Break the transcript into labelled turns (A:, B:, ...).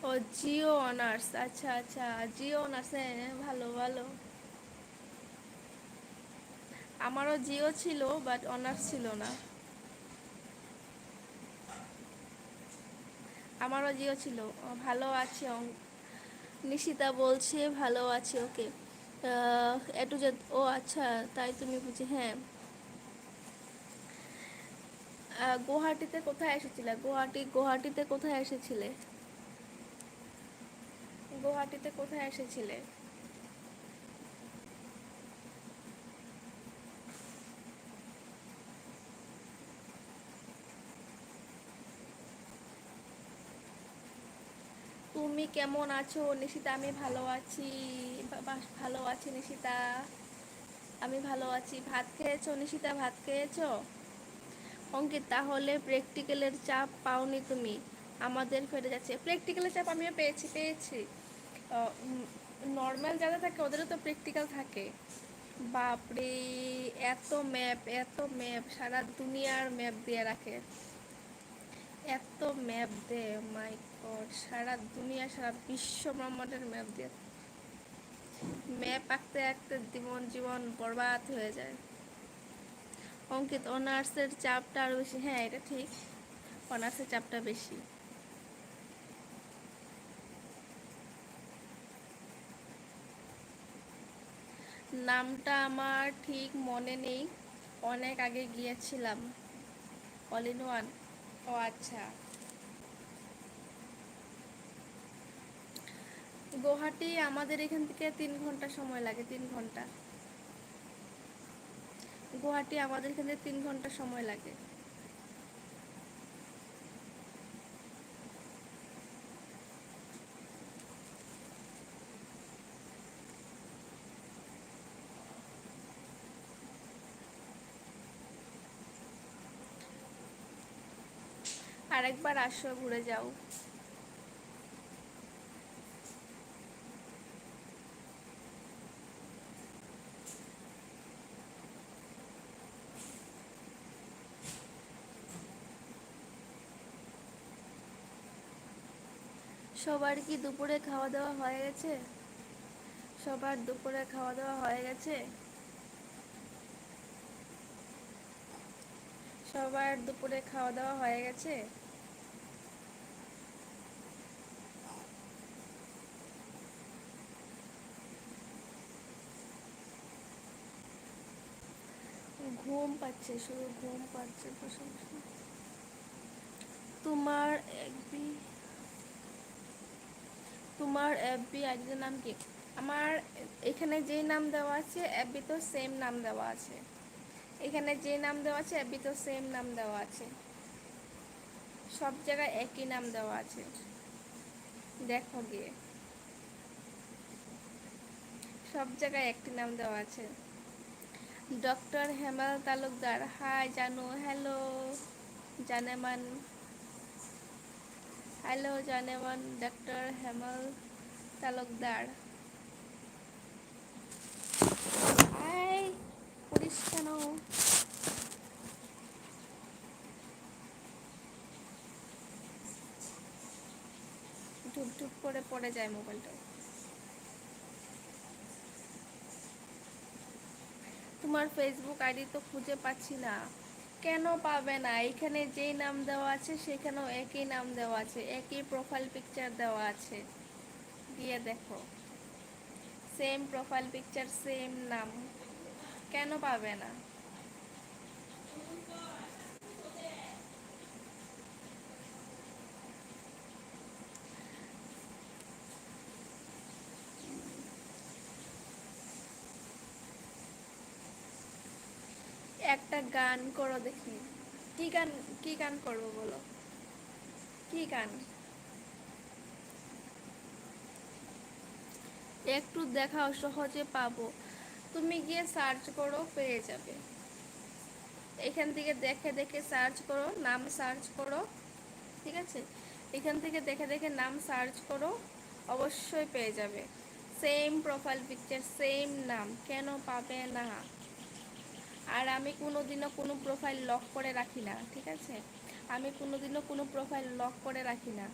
A: ও Jio honours, আচ্ছা আচ্ছা। Jio honours, হ্যাঁ, ভালো ভালো। আমারও জিও ছিল, বাট অনার্স ছিল না। আমারও জিও ছিল। ভালো আছে। নিশিতা বলছে ভালো আছে, ওকে। এ টু জেড, ও আচ্ছা। তাই তুমি বুঝি, হ্যাঁ। গুয়াহাটিতে কোথায় এসেছিলে? গুয়াহাটিতে কোথায় এসেছিলে? গুয়াহাটিতে কোথায় এসেছিলে? তুমি কেমন আছো নিশিতা? আমি ভালো আছি। ভালো আছি নিশিতা। আমি ভালো আছি। ভাত খেয়েছো নিশিতা? ভাত খেয়েছো? অঙ্কিত, তাহলে প্র্যাকটিক্যালের চাপ পাওনি তুমি? আমাদের ফেটে যাচ্ছে প্র্যাকটিক্যালের চাপ। আমিও পেয়েছি। নর্মাল যারা থাকে ওদেরও তো প্র্যাকটিক্যাল থাকে। বাপরে, এত ম্যাপ সারা দুনিয়ার ম্যাপ দিয়ে রাখে। এত ম্যাপ দে, মাই গড, সারা দুনিয়া সারা বিশ্ব ব্রহ্মাণ্ডের ম্যাপ দিয়ে। ম্যাপ আঁকতে আঁকতে জীবন জীবন বরবাদ হয়ে যায়। অঙ্কিত, অনার্সের চাপটা আরও বেশি। হ্যাঁ, এটা ঠিক। অনার্সের চাপটা বেশি। নামটা আমার ঠিক মনে নেই, অনেক আগে গিয়েছিলাম। অল ইন ওয়ান, ও আচ্ছা। গুয়াহাটি আমাদের এখান থেকে 3 ঘন্টা সময় লাগে, 3 ঘন্টা। গুয়াহাটি আমাদের এখান থেকে 3 ঘন্টা সময় লাগে। আরেকবার আসো, ঘুরে যাও। সবার কি দুপুরে খাওয়া দাওয়া হয়ে গেছে? সবার দুপুরে খাওয়া দাওয়া হয়ে গেছে? সবার দুপুরে খাওয়া দাওয়া হয়ে গেছে? ঘুম পাচ্ছে, শুধু ঘুম পাচ্ছে, বসে বসে। তোমার এফবি তোমার এফবি আইডির নাম কি? আমার এখানে যেই নাম দেওয়া আছে এফবি তো সেম নাম দেওয়া আছে। এখানে যে নাম দেওয়া আছে এফবি তো সেম নাম দেওয়া আছে। সব জায়গায় একই নাম দেওয়া আছে, দেখো গিয়ে। সব জায়গায় একটি নাম দেওয়া আছে। ডক্টর হেমাল তালুকদার, হাই জানু, হ্যালো জানেমান। হ্যালো জানেমান, ডক্টর হেমাল তালুকদার। হাই, পড়িস কেন? ধুপ ধুপ করে পড়ে যায় মোবাইলটা। তোমার ফেসবুক আইডি তো খুঁজে পাচ্ছি না। কেন পাবে না? এখানে যেই নাম দেওয়া আছে সেখানেও একই নাম দেওয়া আছে, একই প্রোফাইল পিকচার দেওয়া আছে। দিয়ে দেখো, সেম প্রোফাইল পিকচার, সেম নাম। কেন পাবে না? একটা গান করো দেখি। কি গান? কি গান করবো বলো? কি গান? একটু দেখাও, সহজে পাবো। তুমি গিয়ে সার্চ করো, পেয়ে যাবে। এখান থেকে দেখে দেখে সার্চ করো, নাম সার্চ করো। ঠিক আছে, এখান থেকে দেখে দেখে নাম সার্চ করো, অবশ্যই পেয়ে যাবে। সেম প্রোফাইল পিকচার, সেম নাম, কেন পাবে না? আর আমি কোনোদিনও কোনো প্রোফাইল লক করে রাখি না, ঠিক আছে? আমি কোনোদিনও কোনো প্রোফাইল লক করে রাখি না।